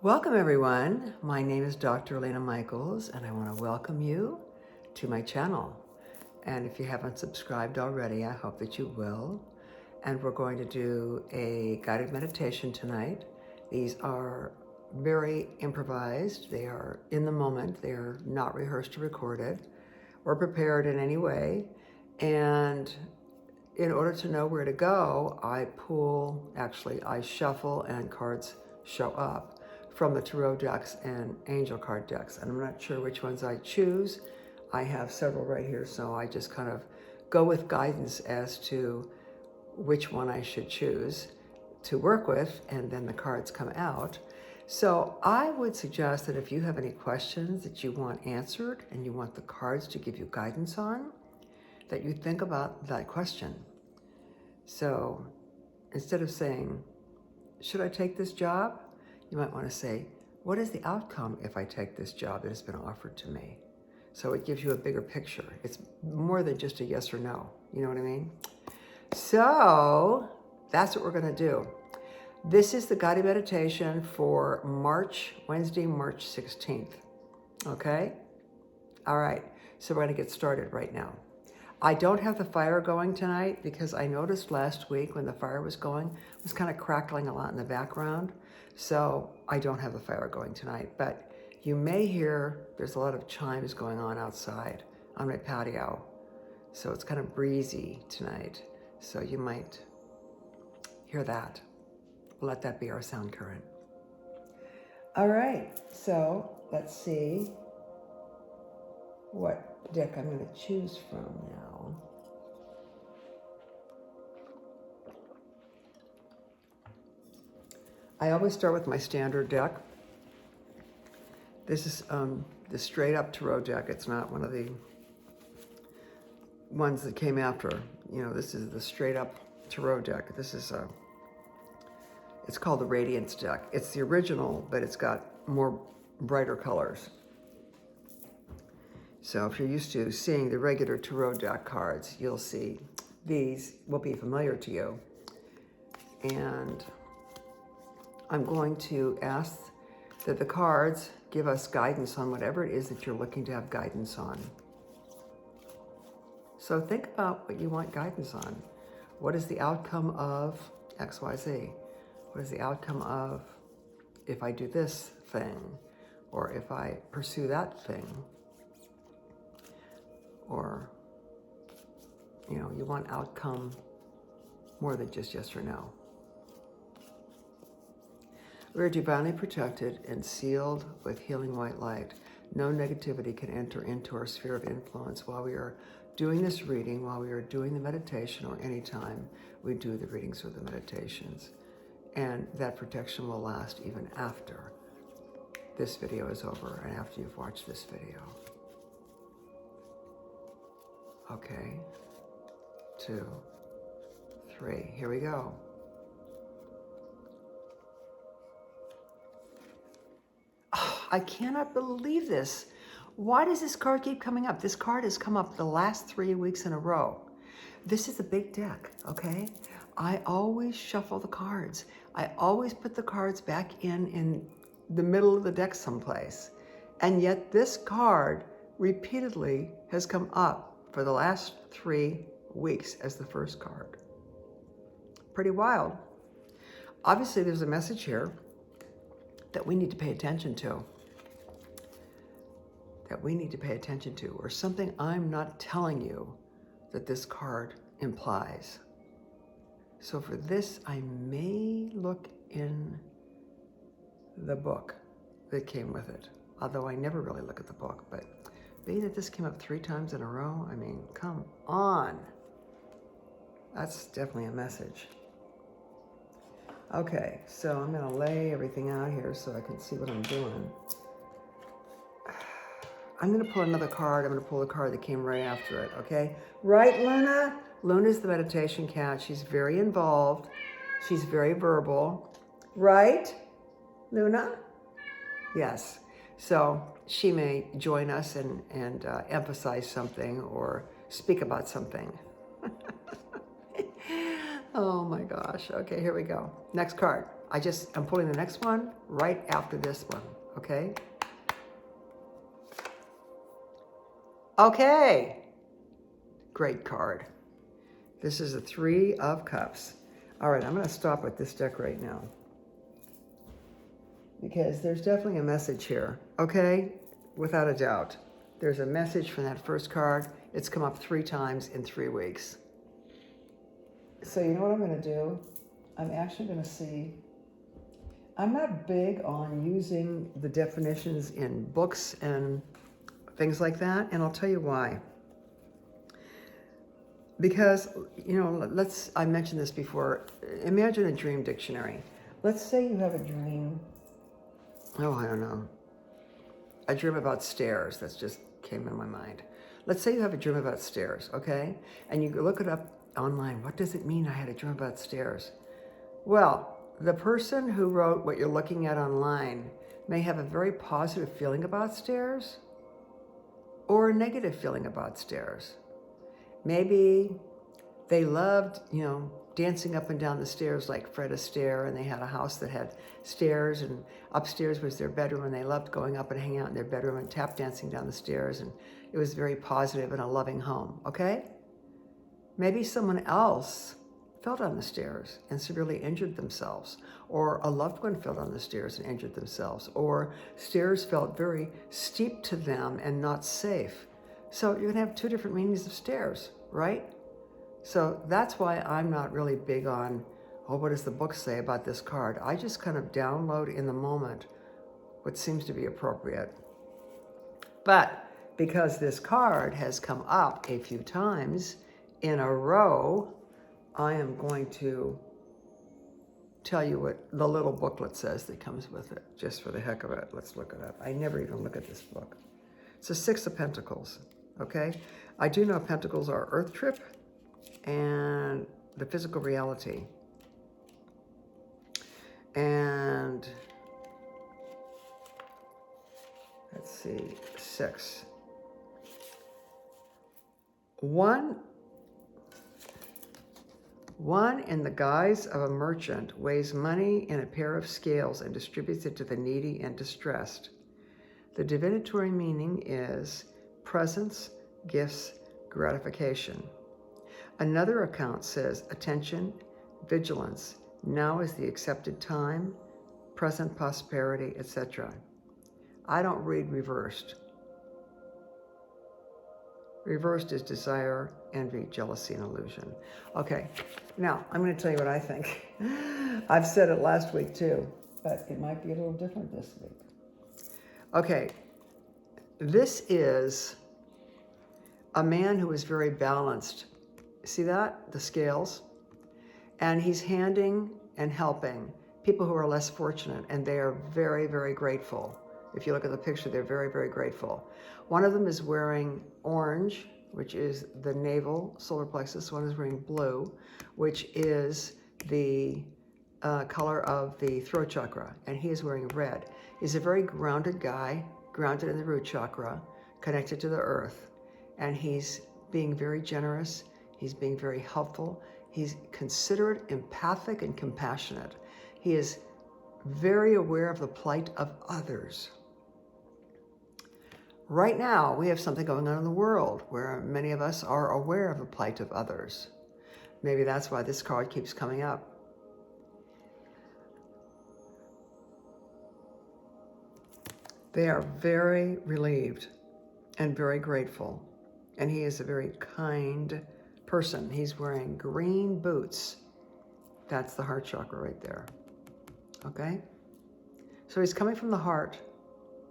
Welcome everyone. My name is Dr. Elena Michaels and I want to welcome you to my channel. And if you haven't subscribed already, I hope that you will. And we're going to do a guided meditation tonight. These are very improvised. They are in the moment. They are not rehearsed or recorded or prepared in any way. And in order to know where to go, I shuffle and cards show up from the tarot decks and angel card decks. And I'm not sure which ones I choose. I have several right here, so I just kind of go with guidance as to which one I should choose to work with, and then the cards come out. So I would suggest that if you have any questions that you want answered and you want the cards to give you guidance on, that you think about that question. So instead of saying, should I take this job? You might want to say, what is the outcome if I take this job that has been offered to me? So it gives you a bigger picture. It's more than just a yes or no. You know what I mean? So that's what we're going to do. This is the guided meditation for Wednesday, March 16th. Okay? All right. So we're going to get started right now. I don't have the fire going tonight because I noticed last week when the fire was going, it was kind of crackling a lot in the background. So I don't have the fire going tonight, but you may hear there's a lot of chimes going on outside on my patio. So it's kind of breezy tonight. So you might hear that. We'll let that be our sound current. All right, so let's see what deck I'm going to choose from now. I always start with my standard deck. This is the straight up tarot deck. It's not one of the ones that came after. You know, this is the straight up tarot deck. This is it's called the Radiance Deck. It's the original, but it's got more brighter colors. So if you're used to seeing the regular tarot deck cards, you'll see these will be familiar to you. And I'm going to ask that the cards give us guidance on whatever it is that you're looking to have guidance on. So think about what you want guidance on. What is the outcome of XYZ? What is the outcome of if I do this thing? Or if I pursue that thing? Or, you know, you want outcome more than just yes or no. We are divinely protected and sealed with healing white light. No negativity can enter into our sphere of influence while we are doing this reading, while we are doing the meditation, or any time we do the readings or the meditations. And that protection will last even after this video is over and after you've watched this video. Okay, 2, 3, here we go. Oh, I cannot believe this. Why does this card keep coming up? This card has come up the last 3 weeks in a row. This is a big deck, okay? I always shuffle the cards. I always put the cards back in the middle of the deck someplace. And yet this card repeatedly has come up for the last 3 weeks as the first card. Pretty wild. Obviously, there's a message here that we need to pay attention to. Or something I'm not telling you that this card implies. So for this, I may look in the book that came with it. Although I never really look at the book, but being that this came up 3 times in a row, I mean, come on. That's definitely a message. Okay, so I'm gonna lay everything out here so I can see what I'm doing. I'm gonna pull another card. I'm gonna pull the card that came right after it, okay? Right, Luna? Luna's the meditation cat. She's very involved. She's very verbal. Right, Luna? Yes. So she may join us and emphasize something or speak about something. Oh my gosh. Okay, here we go. Next card. I'm pulling the next one right after this one, okay? Okay. Great card. This is the Three of Cups. All right, I'm going to stop with this deck right now, because there's definitely a message here, okay? Without a doubt. There's a message from that first card. It's come up 3 times in 3 weeks. So you know what I'm going to do? I'm actually going to see. I'm not big on using the definitions in books and things like that, and I'll tell you why. Because, you know, I mentioned this before, imagine a dream dictionary. Let's say you have a dream, oh, I don't know, a dream about stairs. That just came in my mind. Let's say you have a dream about stairs, okay? And you look it up online. What does it mean I had a dream about stairs? Well, the person who wrote what you're looking at online may have a very positive feeling about stairs or a negative feeling about stairs. Maybe they loved, you know, dancing up and down the stairs like Fred Astaire, and they had a house that had stairs, and upstairs was their bedroom, and they loved going up and hanging out in their bedroom and tap dancing down the stairs, and it was very positive and a loving home, okay? Maybe someone else fell down the stairs and severely injured themselves, or a loved one fell down the stairs and injured themselves, or stairs felt very steep to them and not safe. So you're gonna have 2 different meanings of stairs, right? So that's why I'm not really big on, oh, what does the book say about this card? I just kind of download in the moment what seems to be appropriate. But because this card has come up a few times in a row, I am going to tell you what the little booklet says that comes with it, just for the heck of it. Let's look it up. I never even look at this book. It's a 6 of Pentacles. Okay, I do know pentacles are earth trip and the physical reality. And let's see, 6. One in the guise of a merchant weighs money in a pair of scales and distributes it to the needy and distressed. The divinatory meaning is presents, gifts, gratification. Another account says attention, vigilance, now is the accepted time, present prosperity, etc. I don't read reversed. Reversed is desire, envy, jealousy, and illusion. Okay, now I'm going to tell you what I think. I've said it last week too, but it might be a little different this week. Okay, this is a man who is very balanced. See that? The scales. And he's handing and helping people who are less fortunate, and they are very, very grateful. If you look at the picture, they're very, very grateful. One of them is wearing orange, which is the navel solar plexus. One is wearing blue, which is the color of the throat chakra, and he is wearing red. He's a very grounded guy, grounded in the root chakra, connected to the earth, and he's being very generous. He's being very helpful. He's considerate, empathic, and compassionate. He is very aware of the plight of others. Right now, we have something going on in the world where many of us are aware of the plight of others. Maybe that's why this card keeps coming up. They are very relieved and very grateful. And he is a very kind person. He's wearing green boots. That's the heart chakra right there. Okay? So he's coming from the heart.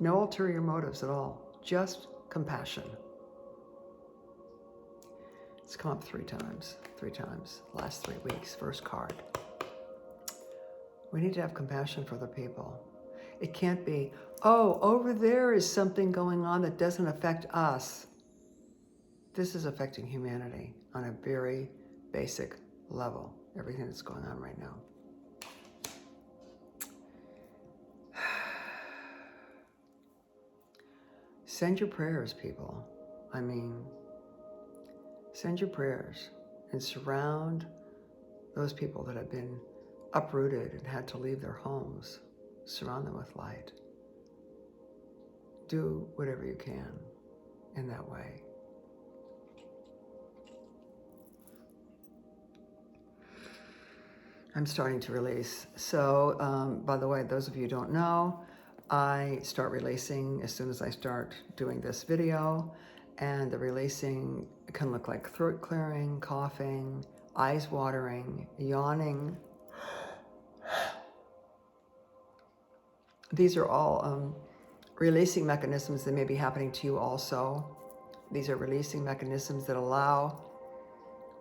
No ulterior motives at all. Just compassion. It's come up 3 times. 3 times. Last 3 weeks. First card. We need to have compassion for other people. It can't be, oh, over there is something going on that doesn't affect us. This is affecting humanity on a very basic level. Everything that's going on right now. Send your prayers, people. I mean, send your prayers and surround those people that have been uprooted and had to leave their homes. Surround them with light. Do whatever you can in that way. I'm starting to release. So, by the way, those of you who don't know, I start releasing as soon as I start doing this video, and the releasing can look like throat clearing, coughing, eyes watering, yawning. These are all releasing mechanisms that may be happening to you also. These are releasing mechanisms that allow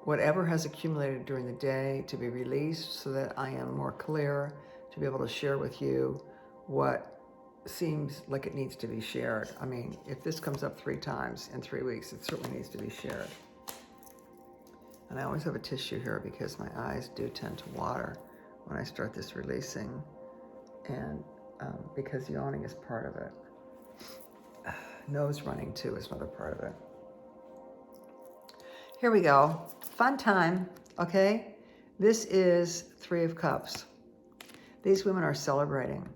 whatever has accumulated during the day to be released so that I am more clear to be able to share with you what seems like it needs to be shared. I mean, if this comes up 3 times in 3 weeks, it certainly needs to be shared. And I always have a tissue here because my eyes do tend to water when I start this releasing, and because yawning is part of it. Nose running too is another part of it. Here we go. Fun time, okay? This is 3 of Cups. These women are celebrating.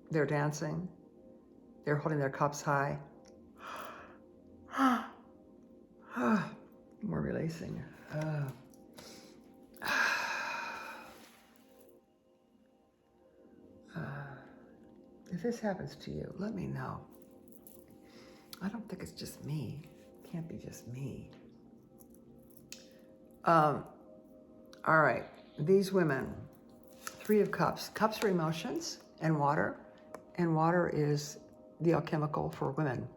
They're dancing. They're holding their cups high. More releasing. If this happens to you, let me know. I don't think it's just me. It can't be just me. All right, these women, 3 of Cups. Cups are emotions and water is the alchemical for women.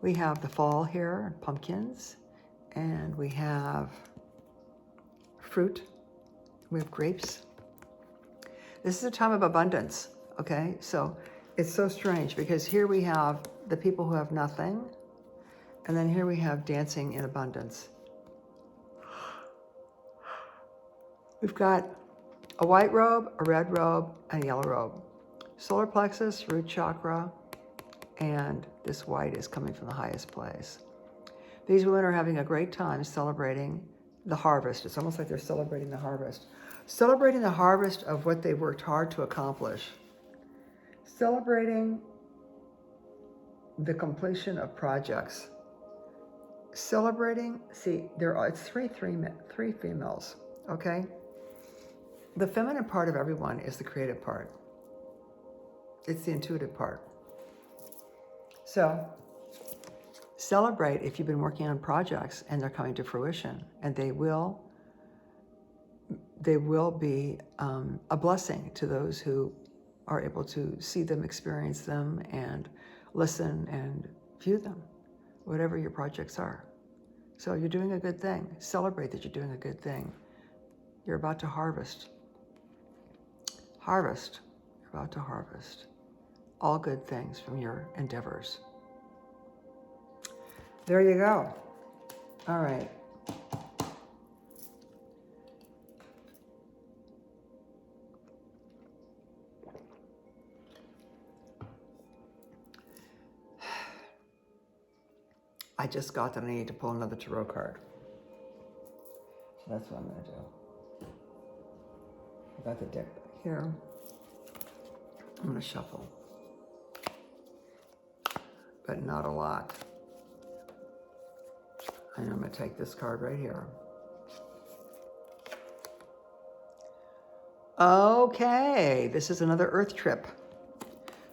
We have the fall here, pumpkins, and we have fruit. We have grapes. This is a time of abundance, okay? So it's so strange because here we have the people who have nothing, and then here we have dancing in abundance. We've got a white robe, a red robe, and a yellow robe. Solar plexus, root chakra, and this white is coming from the highest place. These women are having a great time celebrating the harvest. It's almost like they're celebrating the harvest. Celebrating the harvest of what they worked hard to accomplish. Celebrating the completion of projects. Celebrating, see, it's three females, okay? The feminine part of everyone is the creative part. It's the intuitive part. So celebrate if you've been working on projects and they're coming to fruition, and they will be a blessing to those who are able to see them, experience them, and listen and view them, whatever your projects are. So you're doing a good thing. Celebrate that you're doing a good thing. You're about to harvest. Harvest. You're about to harvest all good things from your endeavors. There you go. All right. I just got that I need to pull another tarot card. So that's what I'm going to do. I got the deck here. I'm going to shuffle. But not a lot. And I'm going to take this card right here. Okay, this is another Earth trip.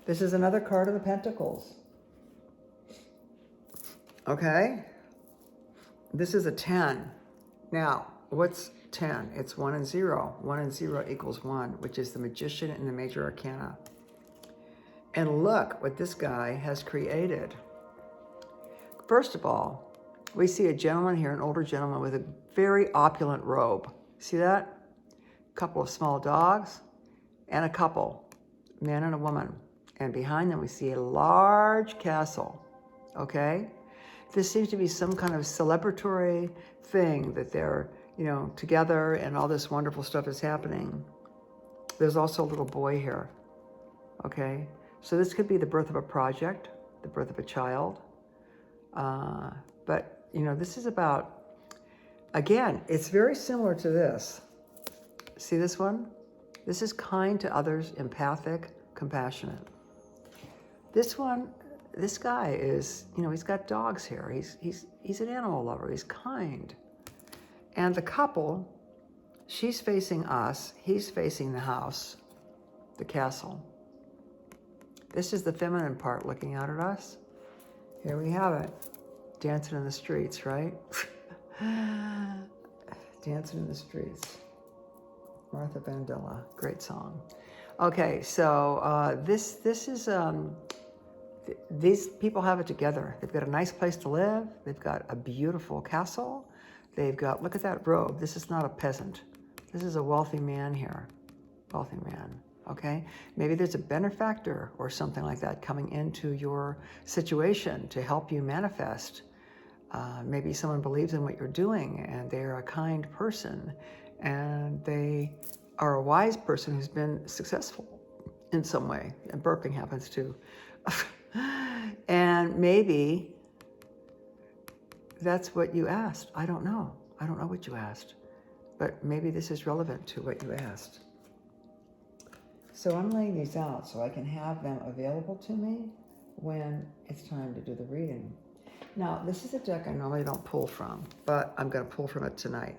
This is another card of the Pentacles. Okay, this is a 10. Now, what's 10? It's 1 and 0. 1 and 0 equals 1, which is the Magician in the Major Arcana. And look what this guy has created. First of all, we see a gentleman here, an older gentleman with a very opulent robe. See that? A couple of small dogs and a couple, man and a woman. And behind them we see a large castle, okay? This seems to be some kind of celebratory thing that they're, together and all this wonderful stuff is happening. There's also a little boy here, okay? So this could be the birth of a project, the birth of a child. But, this is about, again, it's very similar to this. See this one? This is kind to others, empathic, compassionate. This one, this guy is, you know, he's got dogs here. He's an animal lover. He's kind. And the couple, she's facing us. He's facing the house, the castle. This is the feminine part looking out at us. Here we have it. Dancing in the streets, right? Dancing in the streets. Martha Vandella, great song. Okay, so this is, these people have it together. They've got a nice place to live. They've got a beautiful castle. They've got, look at that robe. This is not a peasant. This is a wealthy man here. Wealthy man, okay? Maybe there's a benefactor or something like that coming into your situation to help you manifest. Maybe someone believes in what you're doing and they're a kind person and they are a wise person who's been successful in some way. And burping happens too. And maybe that's what you asked. I don't know. I don't know what you asked. But maybe this is relevant to what you asked. So I'm laying these out so I can have them available to me when it's time to do the reading. Now, this is a deck I normally don't pull from, but I'm going to pull from it tonight.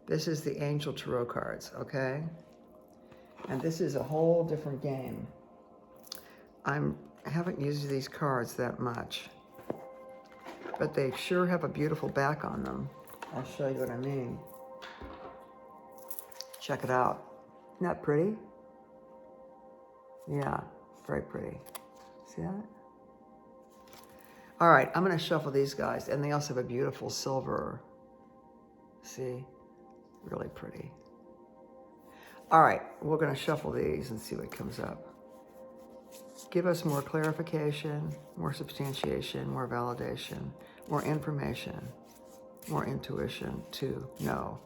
This is the Angel Tarot cards, okay? And this is a whole different game. I haven't used these cards that much, but they sure have a beautiful back on them. I'll show you what I mean. Check it out. Isn't that pretty? Yeah, very pretty. See that? All right, I'm going to shuffle these guys, and they also have a beautiful silver. See? Really pretty. All right, we're going to shuffle these and see what comes up. Give us more clarification, more substantiation, more validation, more information, more intuition to know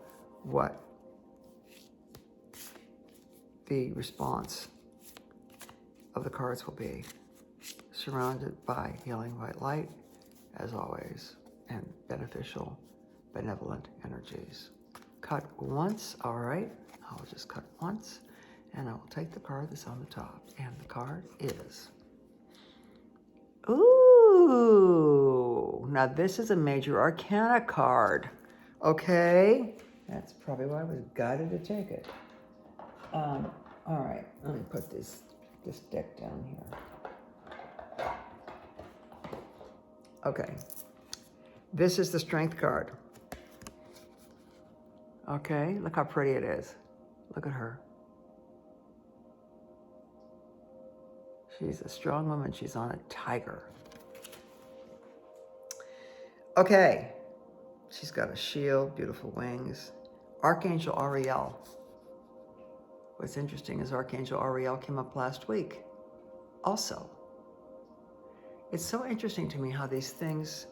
what the response of the cards will be. Surrounded by healing white light, as always, and beneficial, benevolent energies. Cut once, all right. I'll just cut once, and I will take the card that's on the top. And the card is, ooh, now this is a major arcana card, okay? That's probably why I was guided to take it. All right, let me put this deck down here. Okay, this is the Strength card. Okay, look how pretty it is. Look at her. She's a strong woman. She's on a tiger. Okay, she's got a shield, beautiful wings. Archangel Ariel. What's interesting is Archangel Ariel came up last week also. It's so interesting to me how these things,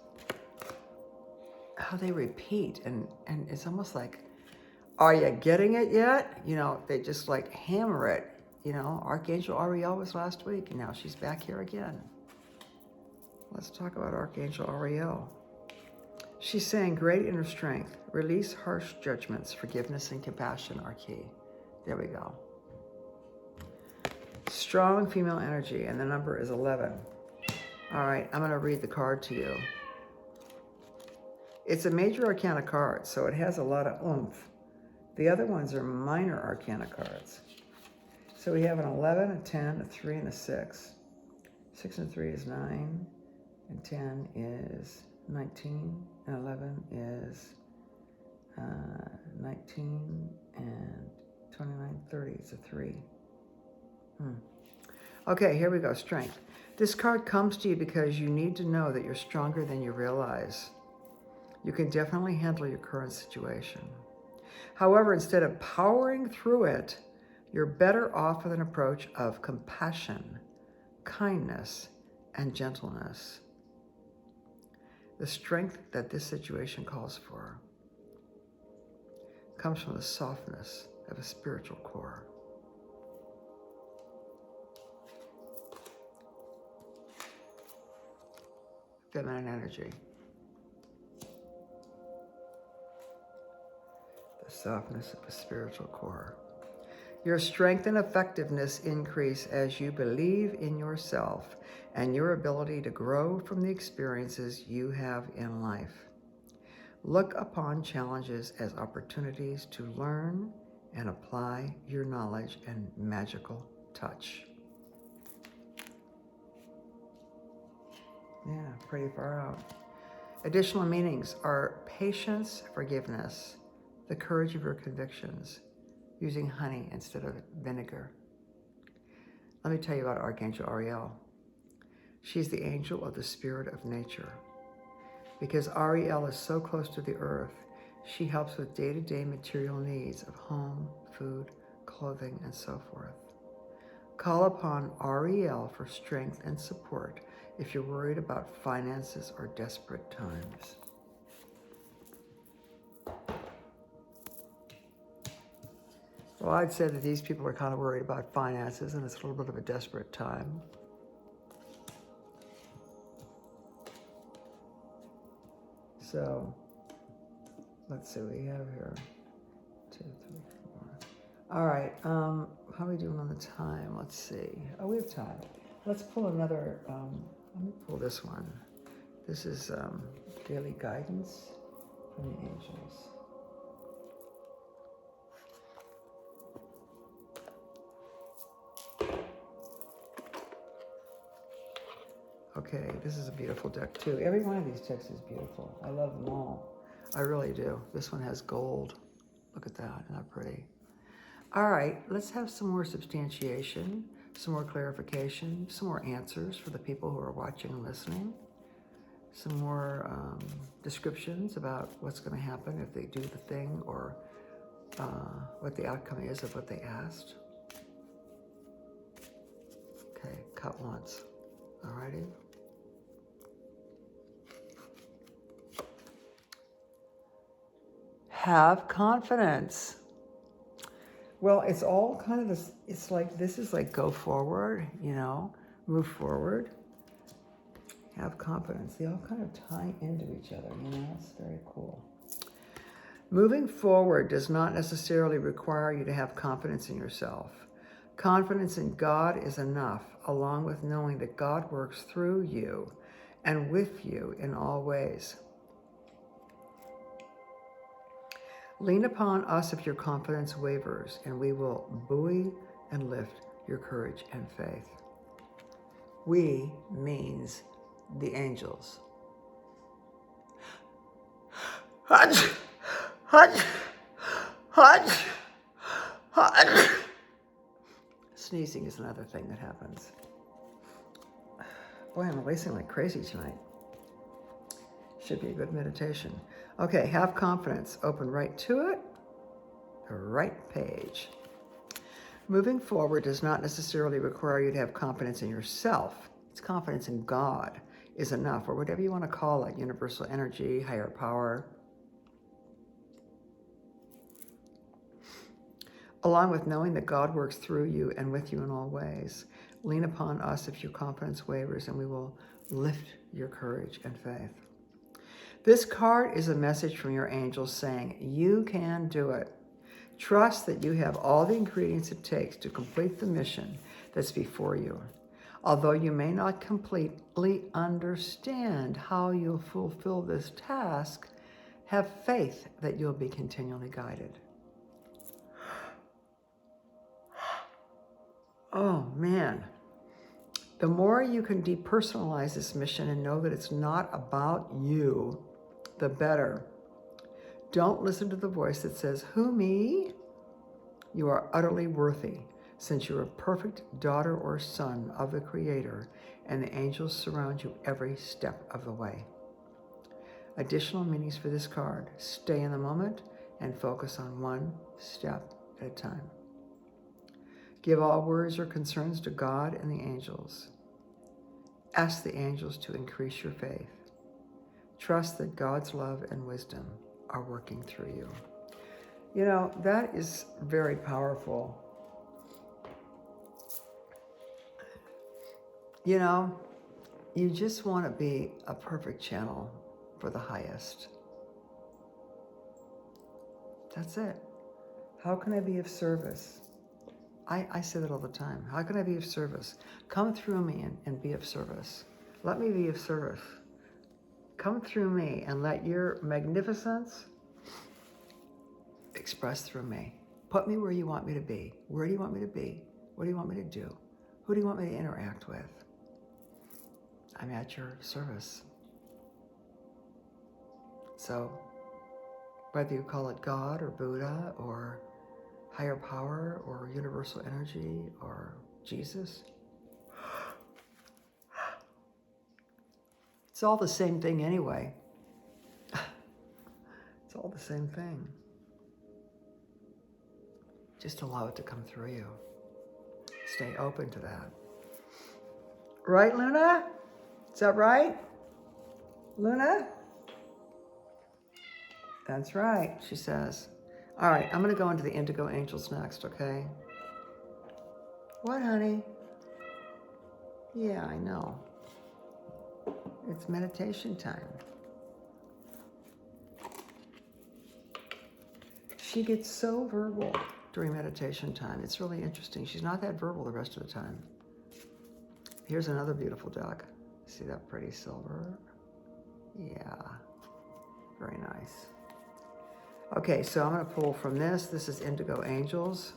how they repeat, and it's almost like, are you getting it yet? You know, they just like hammer it. You know, Archangel Ariel was last week, and now she's back here again. Let's talk about Archangel Ariel. She's saying great inner strength, release harsh judgments, forgiveness and compassion are key. There we go. Strong female energy, and the number is 11. All right, I'm going to read the card to you. It's a major arcana card, so it has a lot of oomph. The other ones are minor arcana cards. So we have an 11, a 10, a 3, and a 6. 6 and 3 is 9, and 10 is 19, and 11 is 19, and 29, 30 is a 3. Okay, here we go, strength. This card comes to you because you need to know that you're stronger than you realize. You can definitely handle your current situation. However, instead of powering through it, you're better off with an approach of compassion, kindness, and gentleness. The strength that this situation calls for comes from the softness of a spiritual core. Feminine energy. The softness of a spiritual core. Your strength and effectiveness increase as you believe in yourself and your ability to grow from the experiences you have in life. Look upon challenges as opportunities to learn and apply your knowledge and magical touch. Yeah, pretty far out. Additional meanings are patience, forgiveness, the courage of your convictions, using honey instead of vinegar. Let me tell you about Archangel Ariel. She's the angel of the spirit of nature. Because Ariel is so close to the earth, she helps with day-to-day material needs of home, food, clothing, and so forth. Call upon Ariel for strength and support if you're worried about finances or desperate times. Well, I'd say that these people are kind of worried about finances, and it's a little bit of a desperate time. So, let's see what we have here. 2, 3, 4. All right, how are we doing on the time? Let's see. Oh, we have time. Let's pull another, let me pull this one. This is daily guidance from the angels. Okay, this is a beautiful deck too. Every one of these decks is beautiful. I love them all. I really do. This one has gold. Look at that, isn't that pretty? All right, let's have some more substantiation, some more clarification, some more answers for the people who are watching and listening. Some more descriptions about what's going to happen if they do the thing, or what the outcome is of what they asked. Okay, cut once. All righty. Have confidence. Well, it's all kind of this, it's like, this is like go forward, you know, move forward. Have confidence. They all kind of tie into each other, you know, it's very cool. Moving forward does not necessarily require you to have confidence in yourself. Confidence in God is enough, along with knowing that God works through you and with you in all ways. Lean upon us if your confidence wavers, and we will buoy and lift your courage and faith. We means the angels. Hutch! Hutch! Hutch! Hutch! Sneezing is another thing that happens. Boy, I'm racing like crazy tonight. Should be a good meditation. Okay, have confidence. Open right to it. The right page. Moving forward does not necessarily require you to have confidence in yourself. It's confidence in God is enough, or whatever you want to call it, universal energy, higher power. Along with knowing that God works through you and with you in all ways. Lean upon us if your confidence wavers, and we will lift your courage and faith. This card is a message from your angels saying, you can do it. Trust that you have all the ingredients it takes to complete the mission that's before you. Although you may not completely understand how you'll fulfill this task, have faith that you'll be continually guided. Oh, man. The more you can depersonalize this mission and know that it's not about you, the better. Don't listen to the voice that says, who, me? You are utterly worthy, since you're a perfect daughter or son of the Creator, and the angels surround you every step of the way. Additional meanings for this card: stay in the moment and focus on one step at a time. Give all worries or concerns to God and the angels. Ask the angels to increase your faith. Trust that God's love and wisdom are working through you. You know, that is very powerful. You know, you just want to be a perfect channel for the highest. That's it. How can I be of service? I say that all the time. How can I be of service? Come through me and be of service. Let me be of service. Come through me and let your magnificence express through me. Put me where you want me to be. Where do you want me to be? What do you want me to do? Who do you want me to interact with? I'm at your service. So, whether you call it God or Buddha or higher power or universal energy or Jesus, it's all the same thing anyway. It's all the same thing. Just allow it to come through you. Stay open to that. Right, Luna? Is that right? Luna? That's right, she says. All right, I'm going to go into the Indigo Angels next, okay? What, honey? Yeah, I know. It's meditation time. She gets so verbal during meditation time. It's really interesting. She's not that verbal the rest of the time. Here's another beautiful deck. See that pretty silver? Yeah, very nice. Okay, so I'm going to pull from this. This is Indigo Angels.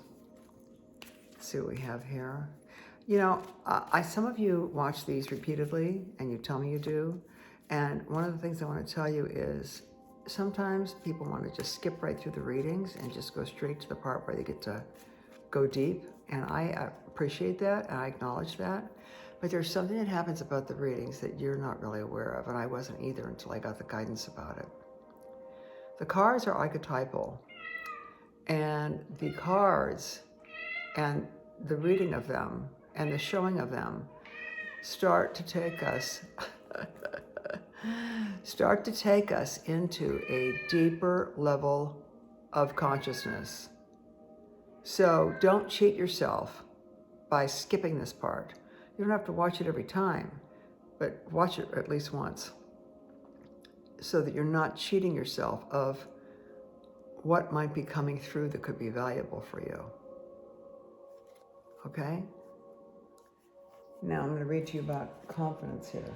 Let's see what we have here. You know, some of you watch these repeatedly, and you tell me you do. And one of the things I want to tell you is sometimes people want to just skip right through the readings and just go straight to the part where they get to go deep. And I appreciate that, and I acknowledge that. But there's something that happens about the readings that you're not really aware of, and I wasn't either until I got the guidance about it. The cards are archetypal, and the cards and the reading of them and the showing of them start to take us into a deeper level of consciousness. So don't cheat yourself by skipping this part. You don't have to watch it every time, but watch it at least once, so that you're not cheating yourself of what might be coming through that could be valuable for you. Okay? Now I'm going to read to you about confidence here.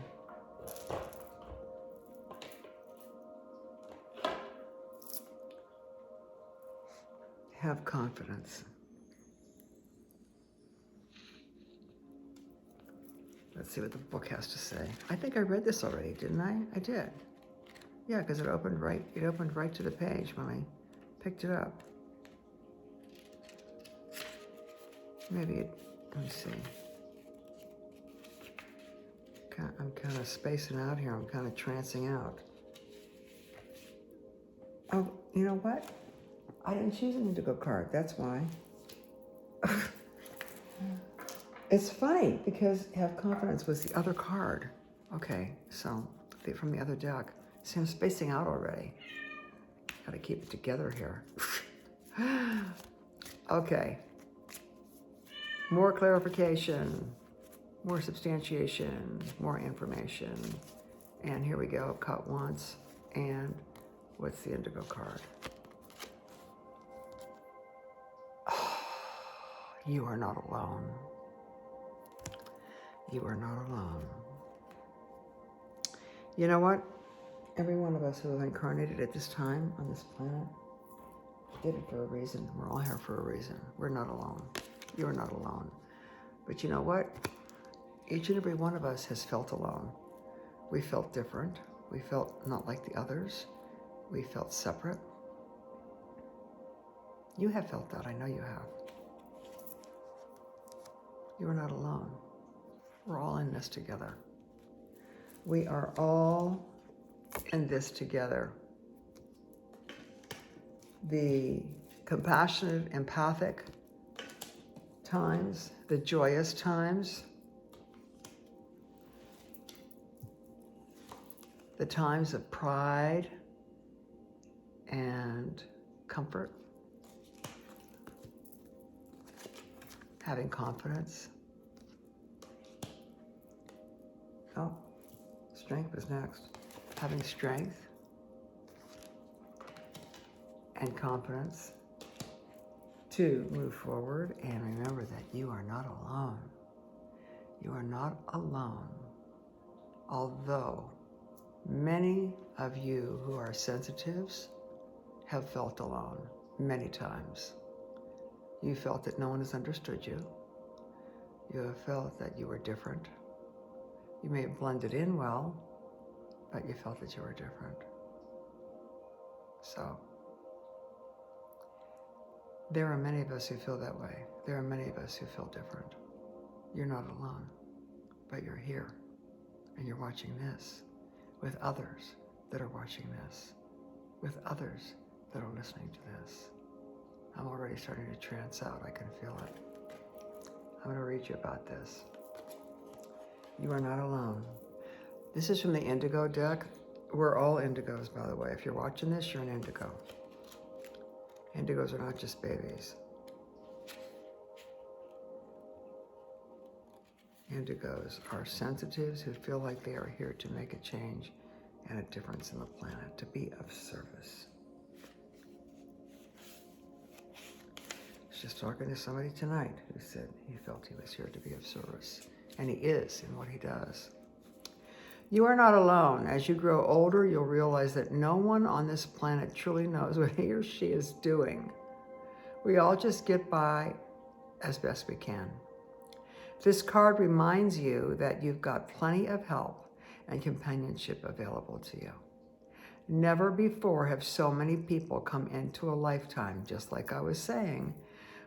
Have confidence. Let's see what the book has to say. I think I read this already, didn't I? I did. Yeah, because it opened right to the page when I picked it up. Maybe it, let me see. I'm kind of spacing out here. I'm kind of trancing out. Oh, you know what? I didn't choose an indigo card. That's why. It's funny because have confidence was the other card. Okay, so from the other deck. See, I'm spacing out already. Got to keep it together here. Okay. More clarification, more substantiation, more information. And here we go, cut once. And what's the indigo card? Oh, you are not alone. You are not alone. You know what? Every one of us who have incarnated at this time on this planet did it for a reason. We're all here for a reason. We're not alone. You're not alone. But you know what? Each and every one of us has felt alone. We felt different. We felt not like the others. We felt separate. You have felt that. I know you have. You are not alone. We're all in this together. We are all in this together. The compassionate, empathic times, the joyous times, the times of pride and comfort, having confidence. Oh, strength is next. Having strength and confidence to move forward and remember that you are not alone. You are not alone. Although many of you who are sensitives have felt alone many times. You felt that no one has understood you. You have felt that you were different. You may have blended in well, but you felt that you were different. So, there are many of us who feel that way. There are many of us who feel different. You're not alone, but you're here, and you're watching this with others that are watching this, with others that are listening to this. I'm already starting to trance out. I can feel it. I'm going to read you about this. You are not alone. This is from the Indigo deck. We're all indigos, by the way. If you're watching this, you're an indigo. Indigos are not just babies. Indigos are sensitives who feel like they are here to make a change and a difference in the planet, to be of service. I was just talking to somebody tonight who said he felt he was here to be of service, and he is in what he does. You are not alone. As you grow older, you'll realize that no one on this planet truly knows what he or she is doing. We all just get by as best we can. This card reminds you that you've got plenty of help and companionship available to you. Never before have so many people come into a lifetime, just like I was saying,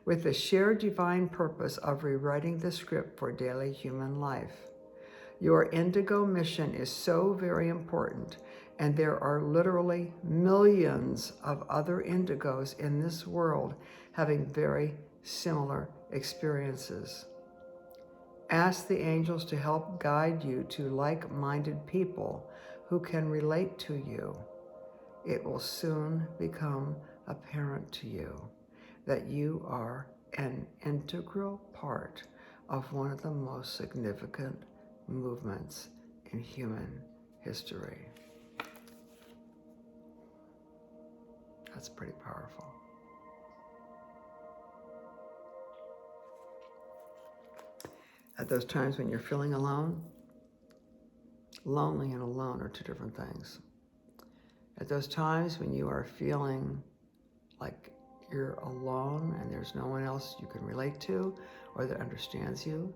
with the shared divine purpose of rewriting the script for daily human life. Your indigo mission is so very important, and there are literally millions of other indigos in this world having very similar experiences. Ask the angels to help guide you to like-minded people who can relate to you. It will soon become apparent to you that you are an integral part of one of the most significant movements in human history. That's pretty powerful. At those times when you're feeling alone, lonely and alone are two different things. At those times when you are feeling like you're alone and there's no one else you can relate to or that understands you,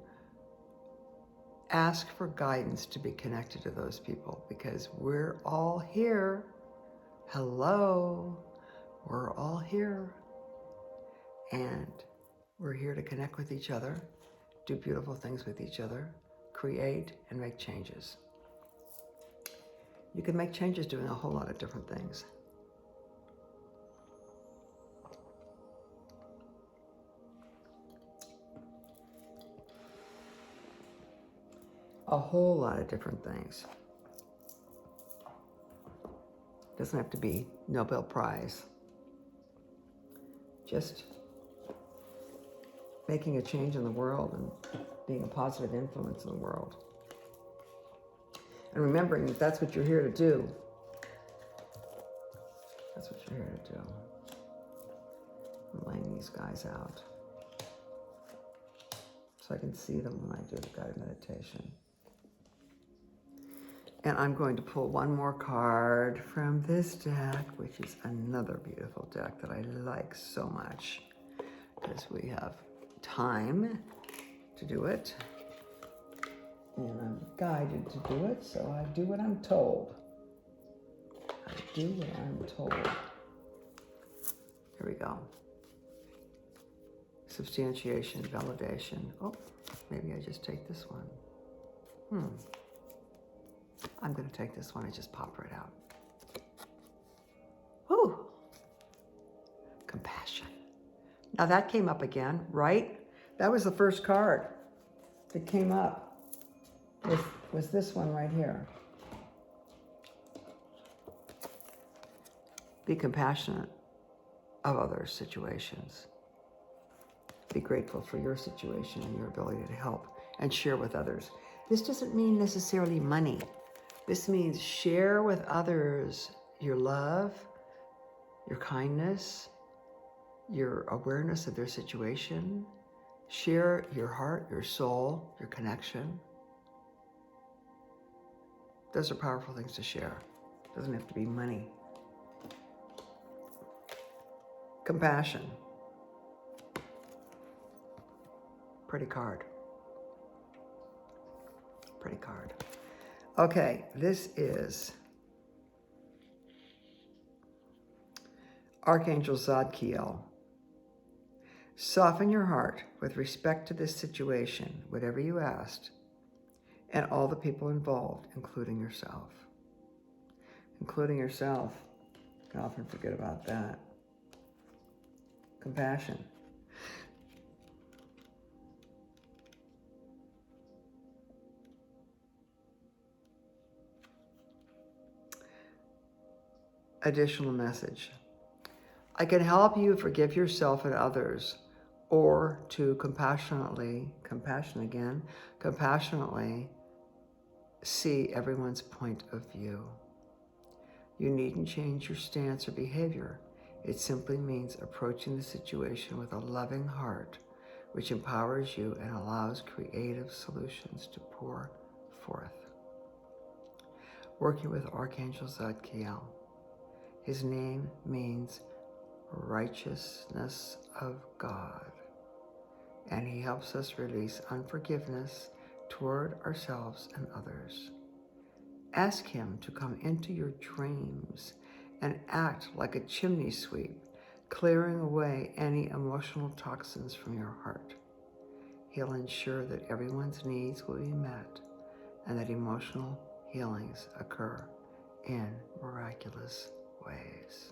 ask for guidance to be connected to those people, because we're all here. Hello, we're all here. And we're here to connect with each other, do beautiful things with each other, create and make changes. You can make changes doing a whole lot of different things. A whole lot of different things. Doesn't have to be Nobel Prize. Just making a change in the world and being a positive influence in the world. And remembering that that's what you're here to do. That's what you're here to do. I'm laying these guys out so I can see them when I do the guided meditation. And I'm going to pull one more card from this deck, which is another beautiful deck that I like so much, because we have time to do it. And I'm guided to do it, so I do what I'm told. I do what I'm told. Here we go. Substantiation, validation. Oh, maybe I just take this one. I'm going to take this one and just pop right out. Whew. Compassion. Now that came up again, right? That was the first card that came up. Was this one right here. Be compassionate of other situations. Be grateful for your situation and your ability to help and share with others. This doesn't mean necessarily money. This means share with others your love, your kindness, your awareness of their situation. Share your heart, your soul, your connection. Those are powerful things to share. Doesn't have to be money. Compassion. Pretty card. Pretty card. Okay, this is Archangel Ariel. Soften your heart with respect to this situation, whatever you asked, and all the people involved, including yourself. Including yourself. You can often forget about that. Compassion. Additional message. I can help you forgive yourself and others, or to compassionately see everyone's point of view. You needn't change your stance or behavior. It simply means approaching the situation with a loving heart, which empowers you and allows creative solutions to pour forth. Working with Archangel Ariel. His name means righteousness of God, and he helps us release unforgiveness toward ourselves and others. Ask him to come into your dreams and act like a chimney sweep, clearing away any emotional toxins from your heart. He'll ensure that everyone's needs will be met and that emotional healings occur in miraculous ways.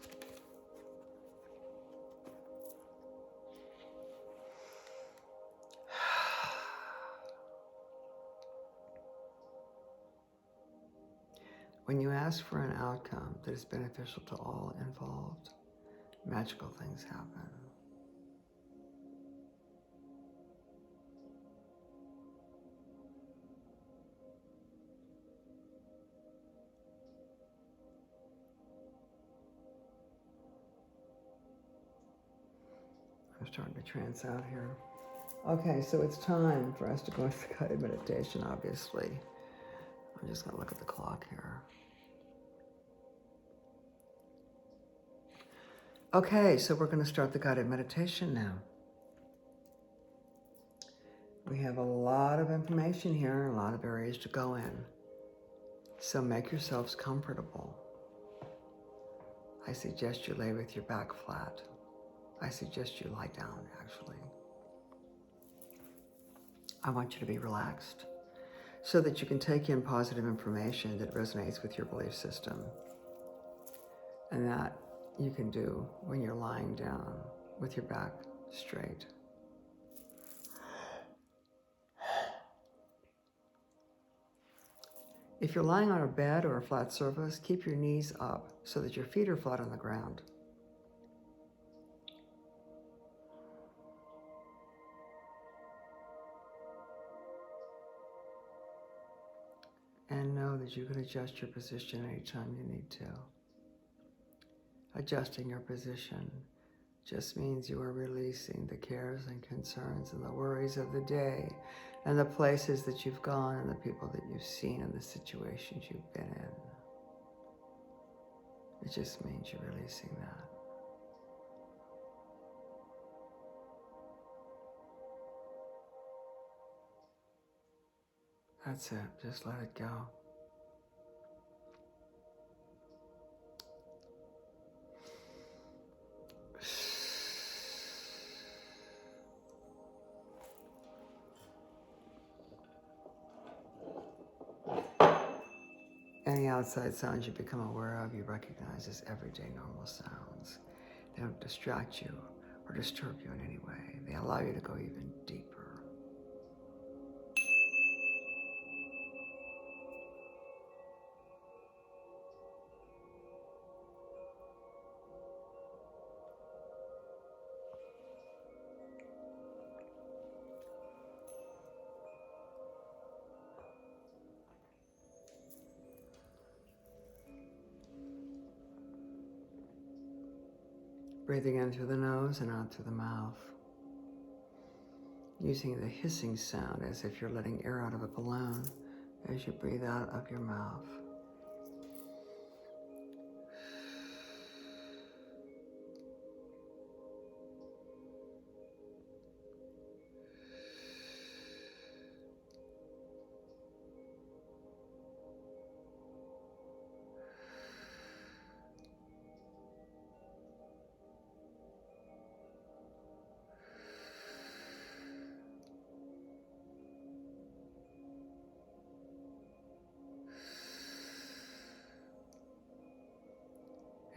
When you ask for an outcome that is beneficial to all involved, magical things happen. I'm starting to trance out here. Okay, so it's time for us to go into the guided meditation, obviously. I'm just going to look at the clock here. Okay, so we're going to start the guided meditation now. We have a lot of information here, a lot of areas to go in. So make yourselves comfortable. I suggest you lay with your back flat. I suggest you lie down, actually. I want you to be relaxed so that you can take in positive information that resonates with your belief system. And that you can do when you're lying down with your back straight. If you're lying on a bed or a flat surface, keep your knees up so that your feet are flat on the ground. And know that you can adjust your position anytime you need to. Adjusting your position just means you are releasing the cares and concerns and the worries of the day and the places that you've gone and the people that you've seen and the situations you've been in. It just means you're releasing that. That's it. Just let it go. Any outside sounds you become aware of, you recognize as everyday normal sounds. They don't distract you or disturb you in any way. They allow you to go even deeper. Breathing in through the nose and out through the mouth. Using the hissing sound as if you're letting air out of a balloon as you breathe out of your mouth.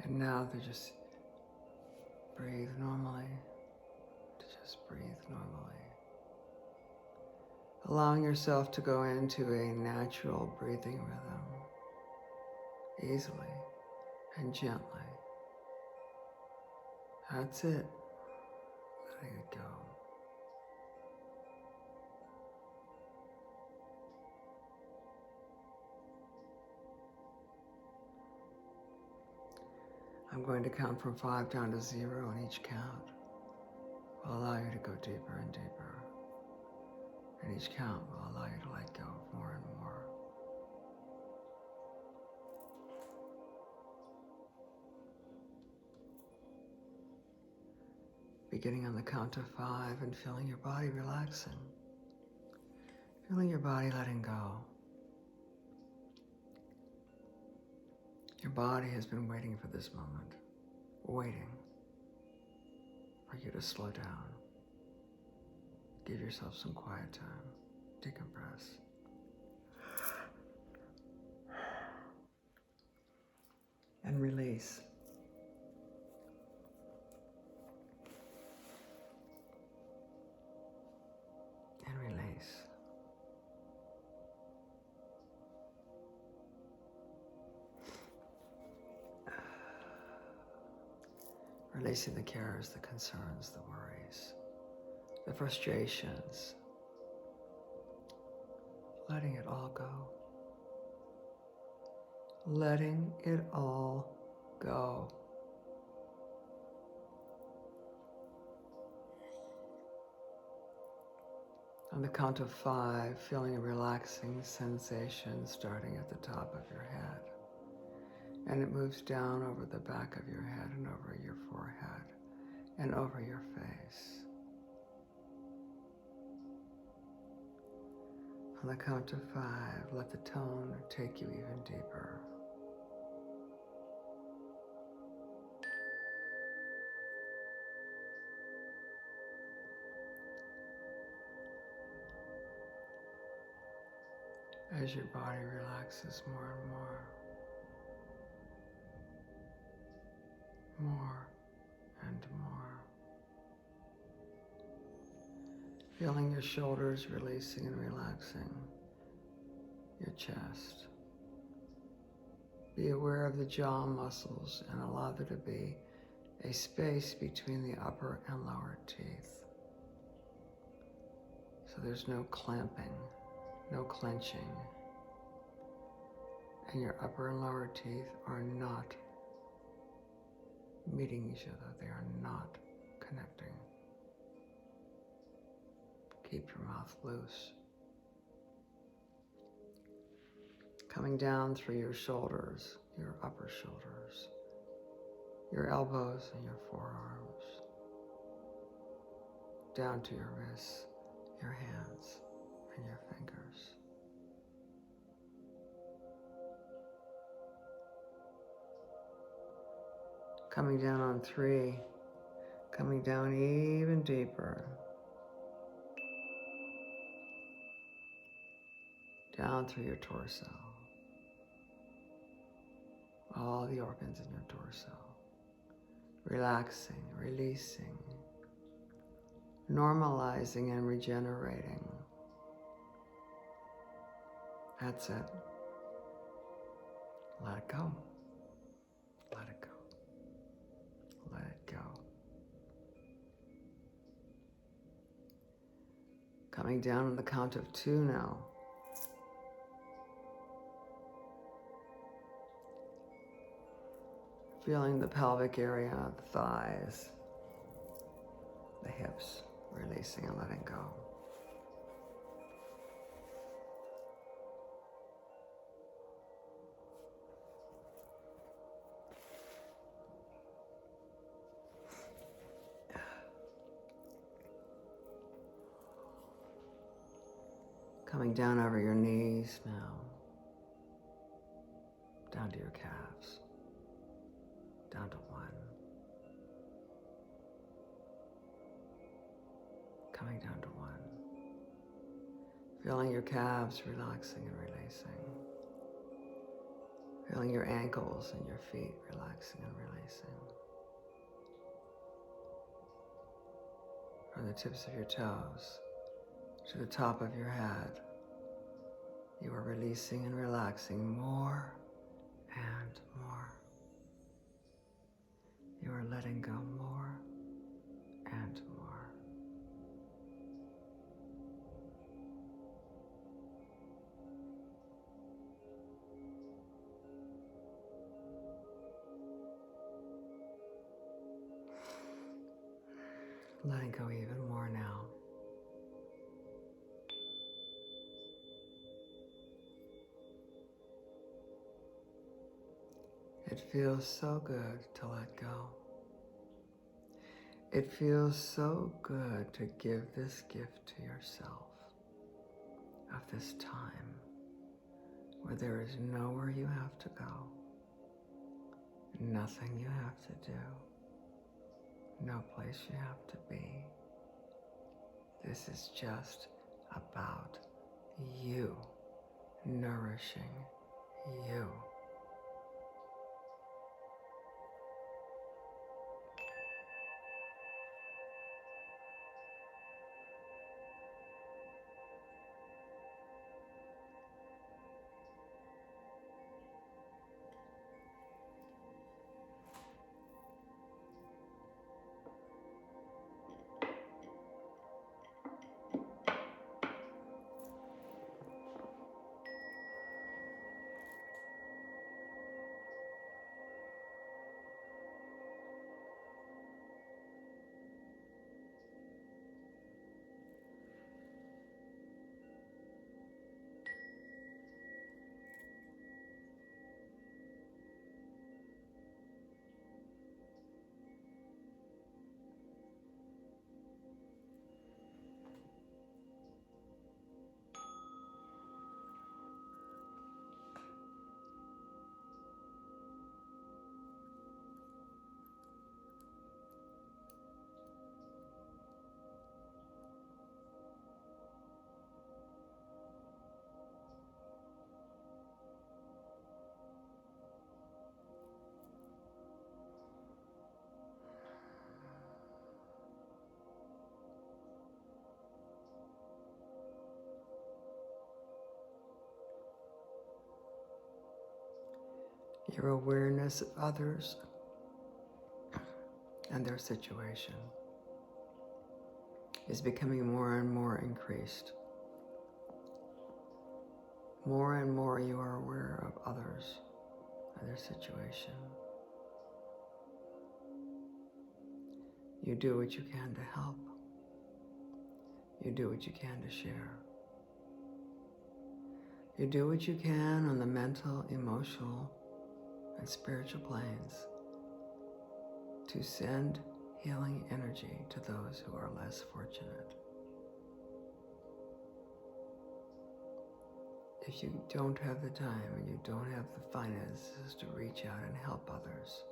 And now to just breathe normally, to just breathe normally. Allowing yourself to go into a natural breathing rhythm, easily and gently. That's it. Letting it go. I'm going to count from 5 down to 0 on each count. Will allow you to go deeper and deeper. And each count will allow you to let go more and more. Beginning on the count of 5 and feeling your body relaxing. Feeling your body letting go. Your body has been waiting for this moment, waiting for you to slow down. Give yourself some quiet time, decompress. And release. And release. Releasing the cares, the concerns, the worries, the frustrations. Letting it all go. Letting it all go. On the count of 5, feeling a relaxing sensation starting at the top of your head. And it moves down over the back of your head and over your forehead and over your face. On the count of 5, let the tone take you even deeper. As your body relaxes more and more. More and more. Feeling your shoulders releasing and relaxing. Your chest. Be aware of the jaw muscles and allow there to be a space between the upper and lower teeth. So there's no clamping, no clenching. And your upper and lower teeth are not meeting each other. They are not connecting. Keep your mouth loose. Coming down through your shoulders, your upper shoulders, your elbows and your forearms, down to your wrists, your hands, and your fingers. Coming down on 3, coming down even deeper. Down through your torso. All the organs in your torso. Relaxing, releasing, normalizing and regenerating. That's it. Let it go. Let it go. Let it go. Coming down on the count of 2 now. Feeling the pelvic area, the thighs, the hips, releasing and letting go. Coming down over your knees now, down to your calves, down to 1. Coming down to 1. Feeling your calves relaxing and releasing. Feeling your ankles and your feet relaxing and releasing. From the tips of your toes to the top of your head, you are releasing and relaxing more and more. You are letting go more and more. Letting go even more now. It feels so good to let go. It feels so good to give this gift to yourself of this time where there is nowhere you have to go, nothing you have to do, no place you have to be. This is just about you, nourishing you. Your awareness of others and their situation is becoming more and more increased. More and more you are aware of others and their situation. You do what you can to help. You do what you can to share. You do what you can on the mental, emotional, and spiritual planes to send healing energy to those who are less fortunate. If you don't have the time and you don't have the finances to reach out and help others,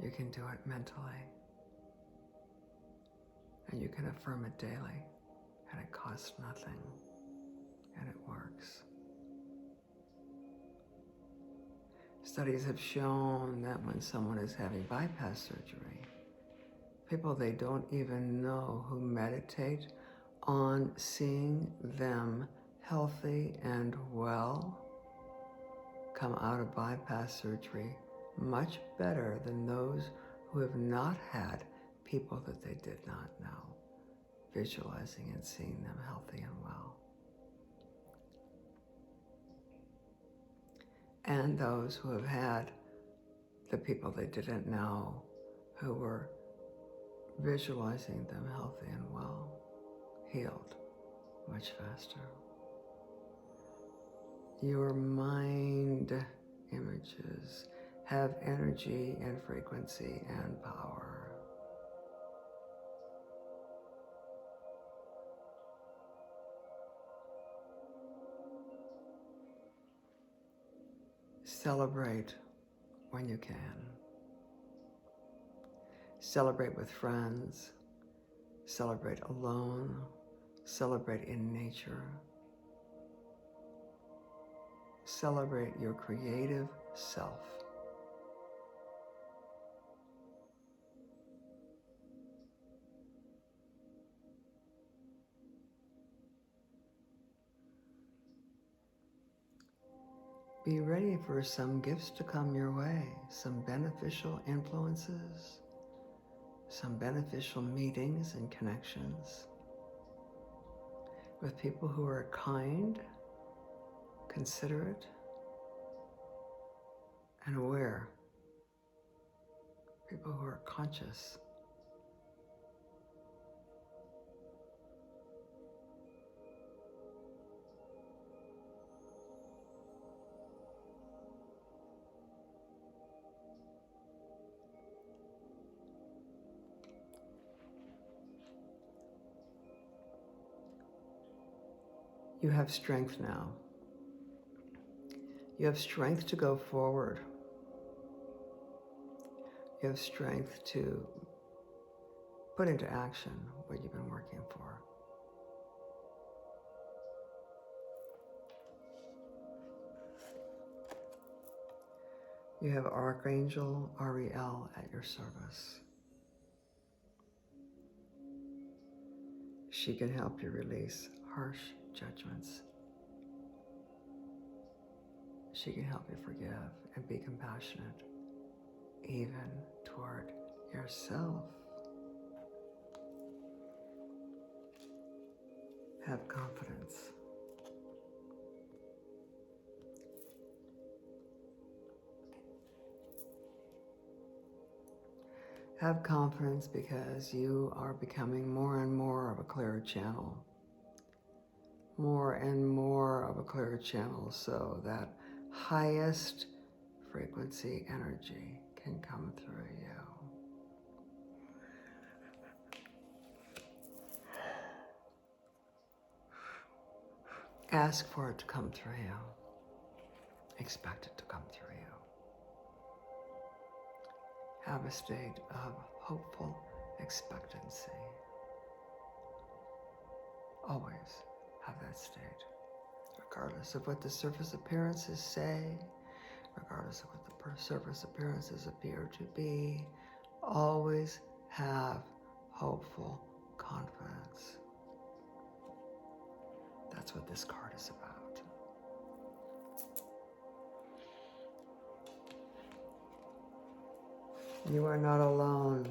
you can do it mentally. And you can affirm it daily, and it costs nothing, and it works. Studies have shown that when someone is having bypass surgery, people they don't even know who meditate on seeing them healthy and well come out of bypass surgery much better than those who have not had people that they did not know, visualizing and seeing them healthy and well. And those who have had the people they didn't know who were visualizing them healthy and well, healed much faster. Your mind images have energy and frequency and power. Celebrate when you can. Celebrate with friends. Celebrate alone. Celebrate in nature. Celebrate your creative self. Be ready for some gifts to come your way, some beneficial influences, some beneficial meetings and connections with people who are kind, considerate, and aware. People who are conscious. You have strength now. You have strength to go forward. You have strength to put into action what you've been working for. You have Archangel Ariel at your service. She can help you release harsh judgments. She can help you forgive and be compassionate, even toward yourself. Have confidence. Have confidence because you are becoming more and more of a clear channel. More and more of a clear channel so that highest frequency energy can come through you. Ask for it to come through you. Expect it to come through you. Have a state of hopeful expectancy. Always have that state, regardless of what the surface appearances say, regardless of what the surface appearances appear to be. Always have hopeful confidence. That's what this card is about. You are not alone.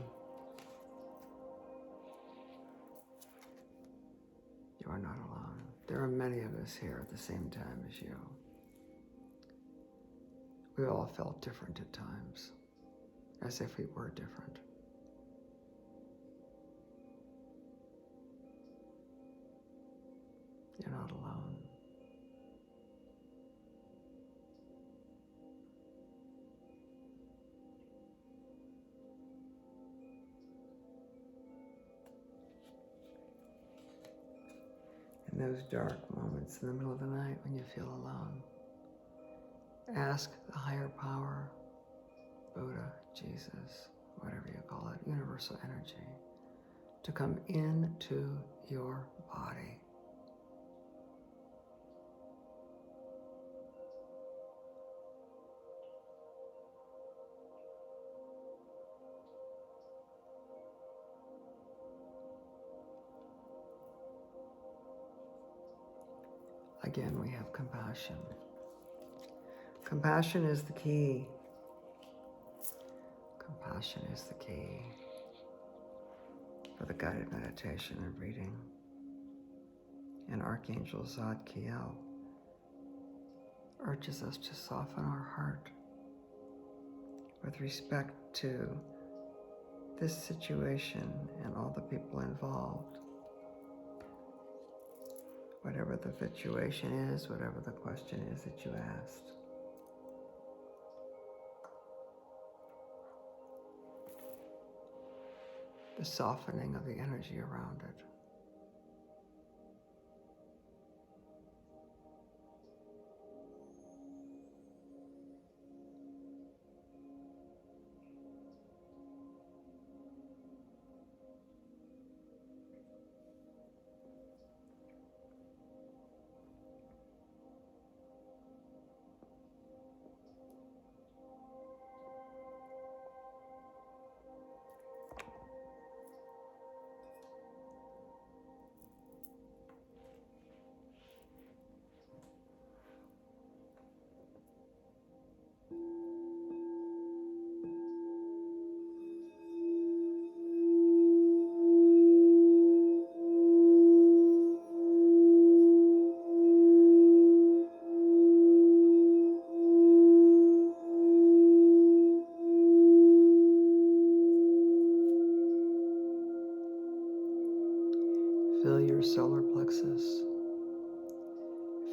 You are not alone. There are many of us here at the same time as you. We all felt different at times, as if we were different. You're not alone. In those dark moments in the middle of the night when you feel alone, ask the higher power, Buddha, Jesus, whatever you call it, universal energy, to come into your body. Again, we have compassion. Compassion is the key. Compassion is the key for the guided meditation and reading. And Archangel Ariel urges us to soften our heart with respect to this situation and all the people involved. Whatever the situation is, whatever the question is that you asked. The softening of the energy around it. Feel your solar plexus.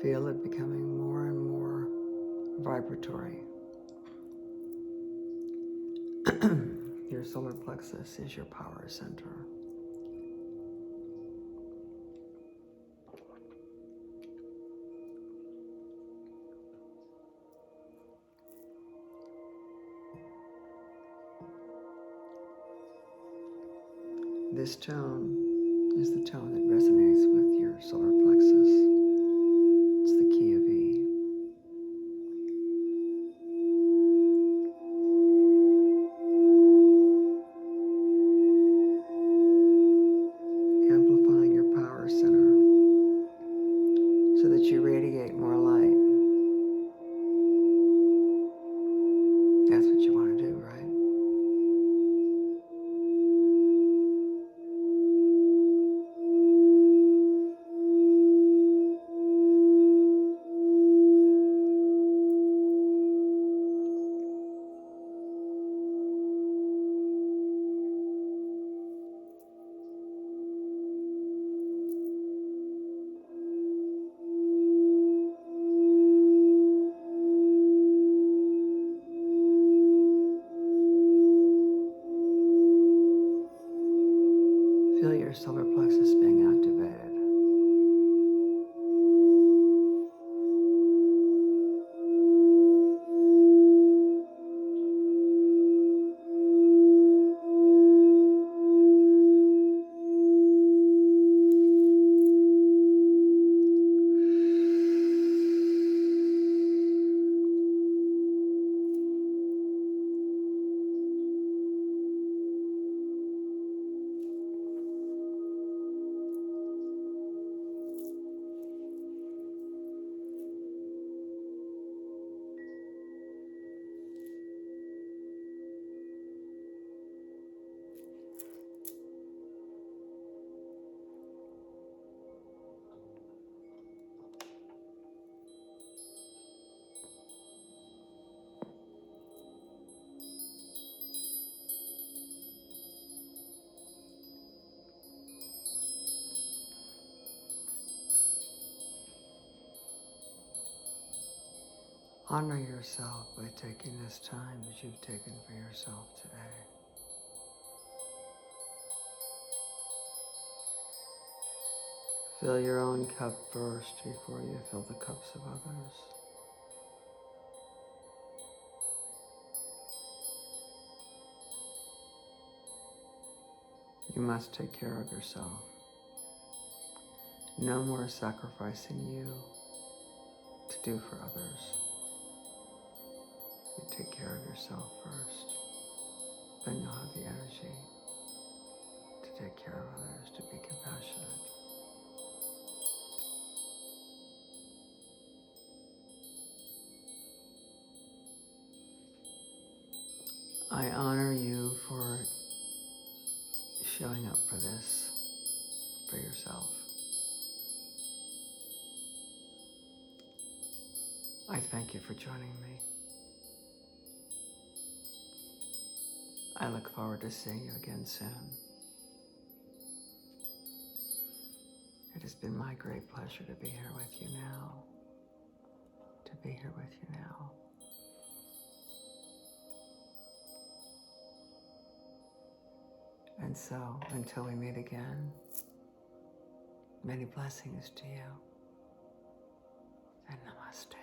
Feel it becoming more and more vibratory. Your solar plexus is your power center. This tone is the tone that resonates with your solar plexus. It's the key of E. Amplifying your power center so that you radiate more light. That's what you want to do, right? Feel your solar plexus being activated. Honor yourself by taking this time that you've taken for yourself today. Fill your own cup first before you fill the cups of others. You must take care of yourself. No more sacrificing you to do for others. You take care of yourself first. Then you'll have the energy to take care of others, to be compassionate. I honor you for showing up for this, for yourself. I thank you for joining me. I look forward to seeing you again soon. It has been my great pleasure to be here with you now. To be here with you now. And so, until we meet again, many blessings to you, and namaste.